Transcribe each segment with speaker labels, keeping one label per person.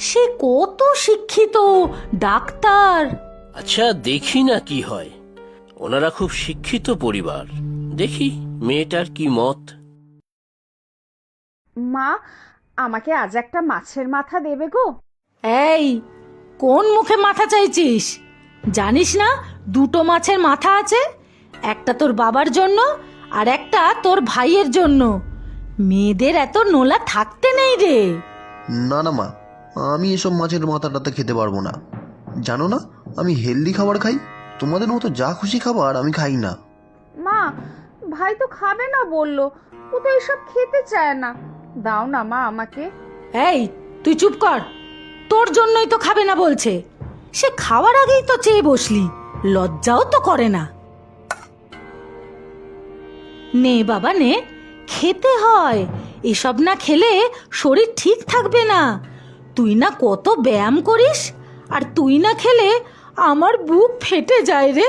Speaker 1: সে কত শিক্ষিত ডাক্তার।
Speaker 2: আচ্ছা দেখি না কি হয়। ওনারা খুব শিক্ষিত পরিবার। দেখি মেয়েটার কি মত।
Speaker 3: মা, আমাকে আজ একটা মাছের মাথা দেবে গো?
Speaker 1: এই, কোন মুখে মাথা চাইছিস? জানিস না দুটো মাছের মাথা আছে, একটা তোর বাবার জন্য আর একটা তোর ভাইয়ের জন্য। মেয়েদের এত নোলা থাকতে নেই রে।
Speaker 4: না না মা, আমি এসব মাছের মাথাটাতে খেতে পারবো না। জানো না আমি হেলদি খাবার খাই, তোমাদের মতো যা খুশি খাবার আমি খাই না।
Speaker 3: মা, ভাই তো খাবে না বললো, ও তো এসব খেতে চায় না। দাও না মা আমাকে।
Speaker 1: এই, তুই চুপ কর। তোর জন্যই তো খাবে না বলছে। সে খাওয়ার আগেই তো চেয়ে বসলি, লজ্জাও তো করে না। নে বাবা নে, খেতে হয়। এসব না খেলে শরীর ঠিক থাকবে না। তুই না কত ব্যায়াম করিস, আর তুই না খেলে আমার বুক ফেটে যায় রে।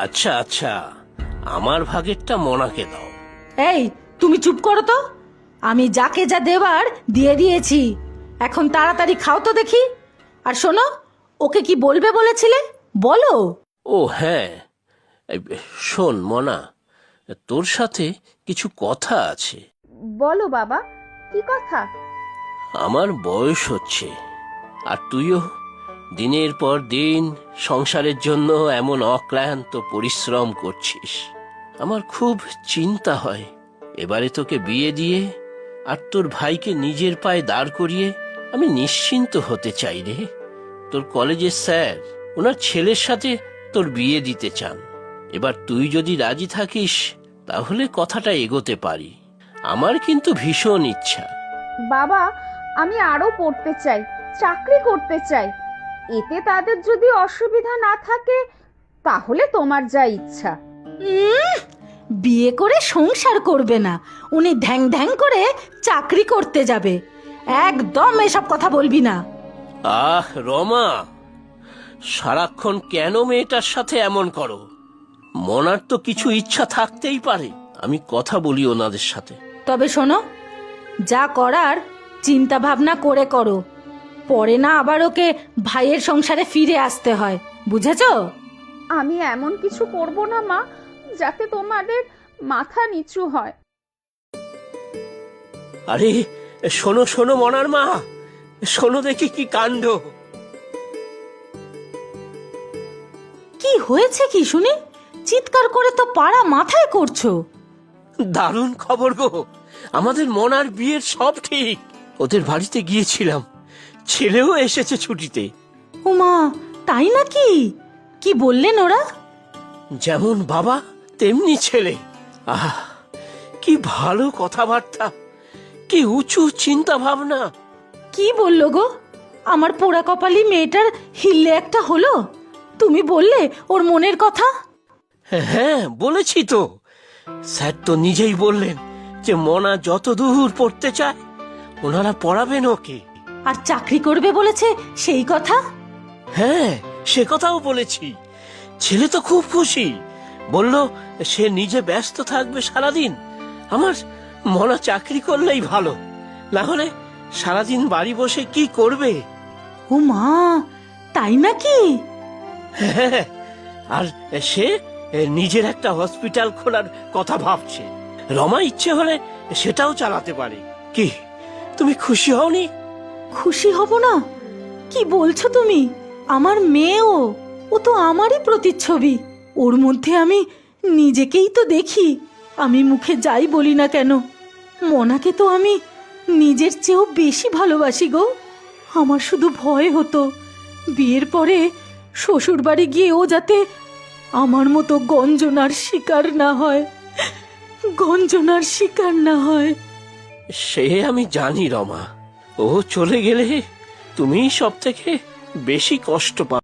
Speaker 2: আচ্ছা আচ্ছা, আমার ভাগেরটা মনাকে দাও।
Speaker 1: এই, তুমি চুপ করো তো। আমি যাকে যা দেবার দিয়ে দিয়েছি, এখন তাড়াতাড়ি খাও তো দেখি। আর শোনো, ওকে কি বলবে বলেছিলে বলো।
Speaker 2: ও হ্যাঁ, এই, শোন মনা, তোর সাথে কিছু কথা আছে।
Speaker 3: বলো বাবা, কি কথা?
Speaker 2: আমার বয়স হচ্ছে, আর তুইও দিনের পর দিন সংসারের জন্য এমন অক্লান্ত পরিশ্রম করছিস। আমার খুব চিন্তা হয়, এবারে তোকে বিয়ে দিয়ে আর তোর ভাইকে নিজের পায়ে দাঁড় করিয়ে আমি নিশ্চিন্ত হতে চাই রে। তোর কলেজের স্যার ওনার ছেলের সাথে তোর বিয়ে দিতে চান। এবার তুই যদি রাজি থাকিস তাহলে কথাটা এগোতে পারি। আমার কিন্তু ভীষণ ইচ্ছা।
Speaker 3: বাবা, আমি আরো পড়তে চাই, চাকরি করতে চাই। এতে তাদের যদি অসুবিধা না থাকে তাহলে তোমার যা ইচ্ছা।
Speaker 1: বিয়ে করে সংসার করবে না, উনি ধ্যাং ধ্যাং করে চাকরি করতে যাবে। একদম এসব কথা বলবি না।
Speaker 2: আহ রমা, সারাক্ষণ কেন মেয়েটার সাথে এমন করো? মনার তো কিছু ইচ্ছা থাকতেই পারে। আমি কথা বলি ওনাদের সাথে।
Speaker 1: তবে শোনো, যা করার চিন্তা ভাবনা করে করো, পরে না আবার ওকে ভাইয়ের সংসারে ফিরে আসতে হয়, বুঝেছো?
Speaker 3: আমি এমন কিছু করব না মা যাতে তোমাদের মাথা নিচু হয়।
Speaker 2: আরে শোনো শোনো মনার মা, শোনো দেখি কি কাণ্ড।
Speaker 1: কি হয়েছে কি শুনি? চিৎকার করে তো পাড়া মাথায় করছো।
Speaker 2: দারুণ খবর গো, আমাদের মনার বিয়ের সব ঠিক। ওদের বাড়িতে গিয়েছিলাম, ছেলেও এসেছে ছুটিতে।
Speaker 1: ওমা, তাই নাকি? কি বললেন ওরা?
Speaker 2: যেমন বাবা তেমনি ছেলে। আহ, কি ভালো কথাবার্তা, কি উঁচু চিন্তা ভাবনা।
Speaker 1: কি বললো গো? আমার পোড়া কপালি মেয়েটার হিললে একটা হলো। তুমি বললে ওর মনের কথা?
Speaker 2: হ্যাঁ বলেছি তো। স্যার তো নিজেই বললেন যে মনা যত দূর পড়তে চায় ওনারা পড়াবেন ওকে।
Speaker 1: আর চাকরি করবে বলেছে সেই কথা?
Speaker 2: হ্যাঁ সে কথাও বলেছি। ছেলে তো খুব খুশি, বলল সে নিজে ব্যস্ত থাকবে সারাদিন। আমার মনা চাকরি করলেই ভালো, না হলে সারাদিন বাড়ি বসে কি করবে।
Speaker 1: ও মা, তাই নাকি?
Speaker 2: হ্যাঁ, আর সে নিজের একটা হসপিটাল খোলার কথা ভাবছে। রমা ইচ্ছে হলে সেটাও চালাতে পারে। কি তুমি খুশি হওনি?
Speaker 1: খুশি হব না? কি বলছো তুমি? আমার মেয়েও, ও তো আমারই প্রতিচ্ছবি। ওর মধ্যে আমি নিজেকেই তো দেখি। আমি মুখে যাই বলি না কেন, মনাকে তো আমি নিজের চেয়েও বেশি ভালোবাসি গো। আমার শুধু ভয় হতো বিয়ের পরে শ্বশুর বাড়ি গিয়ে ও যাতে আমার মতো গঞ্জনার শিকার না হয়, গঞ্জনার শিকার না হয়।
Speaker 2: সে আমি জানি রমা, ও চলে গেলে তুমি সব থেকে বেশি কষ্ট পাবে।